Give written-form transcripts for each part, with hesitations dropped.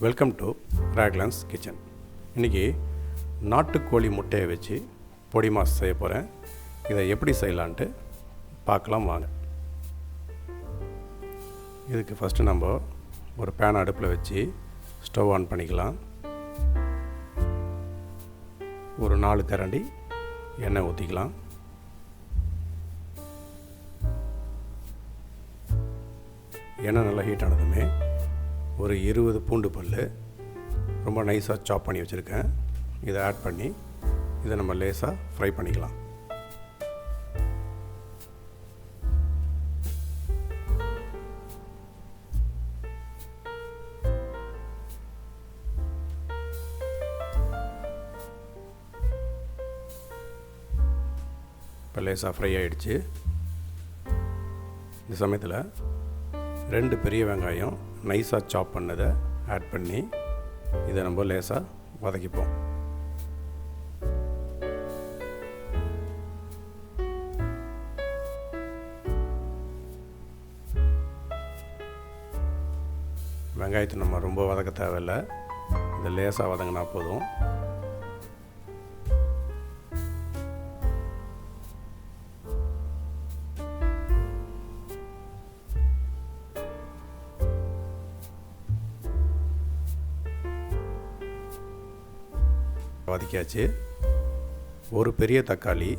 Welcome to ராக்லான்ஸ் kitchen. இன்றைக்கி நாட்டுக்கோழி முட்டையை வச்சு பொடிமாஸ் செய்ய போகிறேன். இதை எப்படி செய்யலான்ட்டு பார்க்கலாம் வாங்க. இதுக்கு ஃபஸ்ட்டு நம்ம ஒரு பேன் அடுப்பில் வச்சு ஸ்டவ் ஆன் பண்ணிக்கலாம். ஒரு 4 கரண்டி எண்ணெய் ஊற்றிக்கலாம். எண்ணெய் நல்லா ஹீட் ஆனதுமே ஒரு 20 பூண்டு பல் ரொம்ப நைஸாக சாப் பண்ணி வச்சுருக்கேன். இதை ஆட் பண்ணி இதை நம்ம லேசாக ஃப்ரை பண்ணிக்கலாம். இப்போ லேசாக ஃப்ரை ஆகிடுச்சு. இந்த சமயத்தில் 2 பெரிய வெங்காயம் நைஸாக சாப் பண்ணதை ஆட் பண்ணி இதை நம்ம லேசாக வதக்கிப்போம். வெங்காயத்தை நம்ம ரொம்ப வதக்க தேவையில்லை, இதை லேசாக வதங்கினா போதும். வதக்கியாச்சு. ஒரு பெரிய தக்காளி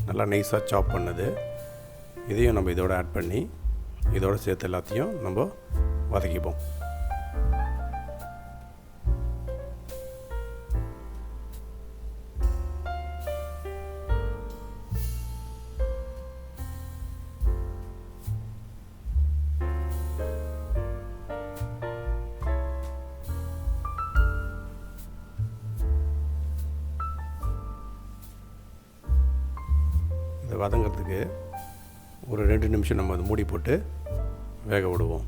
நல்லா நைஸாக சாப் பண்ணது, இதையும் நம்ம இதோட ஆட் பண்ணி இதோட சேர்த்து எல்லாத்தையும் நம்ம வதக்கிப்போம். வதங்கிறதுக்கு ஒரு 2 நிமிஷம் நம்ம அதை மூடி போட்டு வேக விடுவோம்.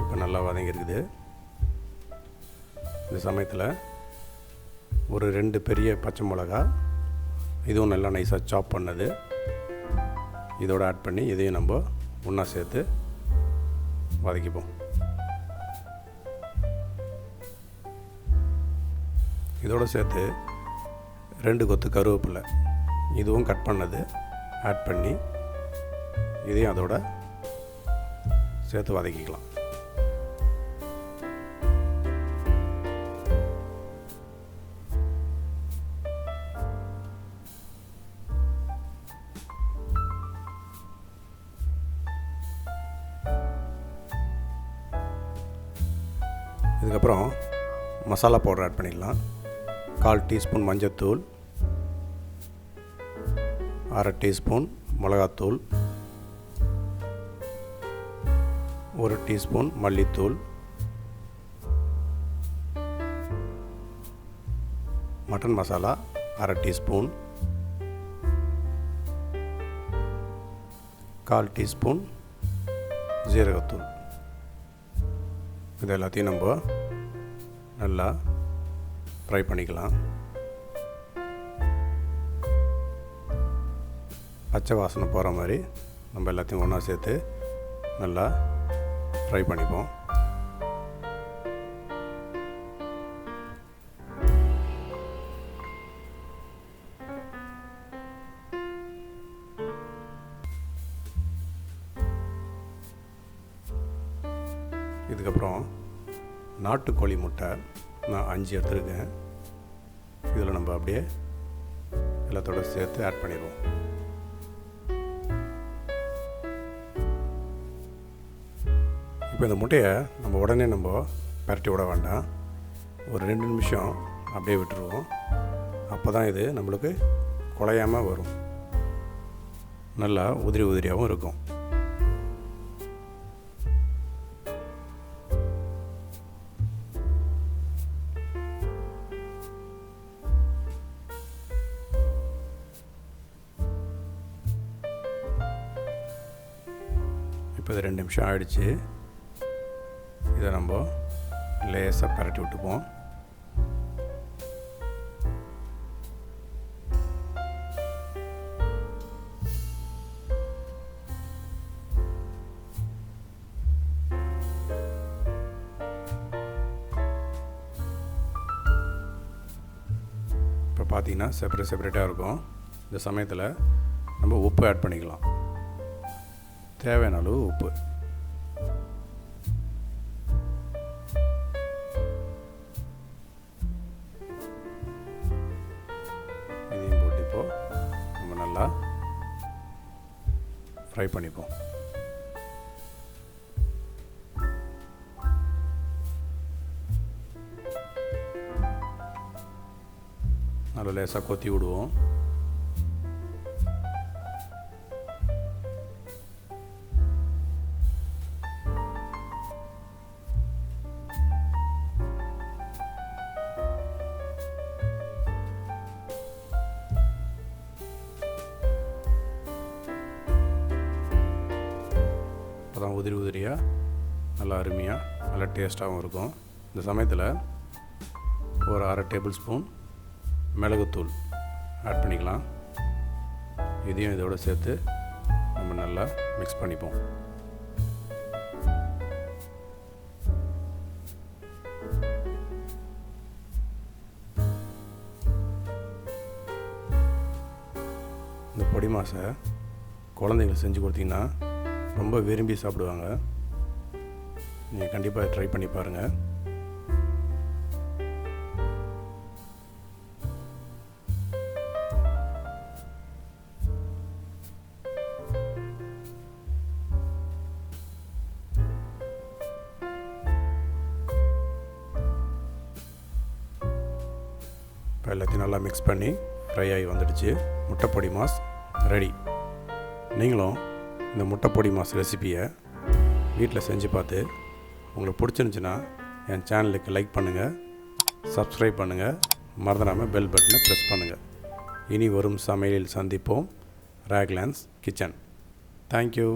இப்போ நல்லா வதங்கிருக்குது. இந்த சமயத்தில் ஒரு 2 பெரிய பச்சை மிளகா, இதுவும் நல்லா நைஸாக சாப் பண்ணது, இதோடு ஆட் பண்ணி இதையும் நம்ம ஒன்றா சேர்த்து வதக்கிப்போம். இதோடு சேர்த்து 2 கொத்து கருவேப்பிலை, இதுவும் கட் பண்ணது ஆட் பண்ணி இதையும் அதோட சேர்த்து வதக்கிக்கலாம். இதுக்கப்புறம் மசாலா பவுடர் ஆட் பண்ணிடலாம். 1/4 டீஸ்பூன் மஞ்சத்தூள், 1/2 டீஸ்பூன் மிளகாத்தூள், 1 டீஸ்பூன் மல்லித்தூள், மட்டன் மசாலா 1/2 டீஸ்பூன், 1/4 டீஸ்பூன் ஜீரகத்தூள். இது எல்லாத்தையும் நம்ம நல்லா ஃப்ரை பண்ணிக்கலாம். பச்சை வாசனை போகிற மாதிரி நம்ம எல்லாத்தையும் ஒன்றா சேர்த்து நல்லா ஃப்ரை பண்ணிப்போம். இதுக்கப்புறம் நாட்டுக்கோழி முட்டை நான் 5 எடுத்துருக்கேன். இதில் நம்ம அப்படியே எல்லாத்தோட சேர்த்து ஆட் பண்ணிடுவோம். இப்போ இந்த முட்டையை நம்ம உடனே நம்ம பரட்டி விட வேண்டாம், ஒரு 2 நிமிஷம் அப்படியே விட்டுருவோம். அப்போ தான் இது நம்மளுக்கு குழையாமல் வரும், நல்லா உதிரி உதிரியாகவும் இருக்கும். இப்போ இது 2 நிமிஷம் ஆகிடுச்சு. இதை நம்ம லேசாக பரட்டி விட்டுப்போம். பார்த்தீங்கன்னா செப்பரேட்டாக இருக்கும். இந்த சமயத்தில் நம்ம உப்பு ஆட் பண்ணிக்கலாம். தேவையான அளவு உப்பு. இதையும் போட்டு இப்போது நம்ம நல்லா ஃப்ரை பண்ணிப்போம். நல்லா லேசாக கொத்தி விடுவோம். அப்போதான் உதிரியாக நல்லா அருமையாக நல்லா டேஸ்ட்டாகவும் இருக்கும். இந்த சமயத்தில் ஒரு 1/2 டேபிள் ஸ்பூன் மிளகுத்தூள் ஆட் பண்ணிக்கலாம். இதையும் இதோடு சேர்த்து நம்ம நல்லா மிக்ஸ் பண்ணிப்போம். இந்த பொடி மாஸை குழந்தைங்களுக்கு செஞ்சு கொடுத்தீங்கன்னா ரொம்ப விரும்பி சாப்பிடுவாங்க. நீங்கள் கண்டிப்பாக ட்ரை பண்ணி பாருங்கள். இப்போ எல்லாத்தையும் நல்லா மிக்ஸ் பண்ணி ஃப்ரை ஆகி வந்துடுச்சு. முட்டை பொடி மாஸ் ரெடி. நீங்களும் இந்த முட்டை பொடி மாஸ் ரெசிப்பியை வீட்டில் செஞ்சு பார்த்து உங்களுக்கு பிடிச்சிருந்துச்சின்னா என் சேனலுக்கு லைக் பண்ணுங்கள், சப்ஸ்கிரைப் பண்ணுங்கள், மறந்துடாமல் பெல் பட்டனை ப்ரெஸ் பண்ணுங்கள். இனி வரும் சமையலில் சந்திப்போம். ராக்லான்ஸ் கிச்சன். தேங்க்யூ.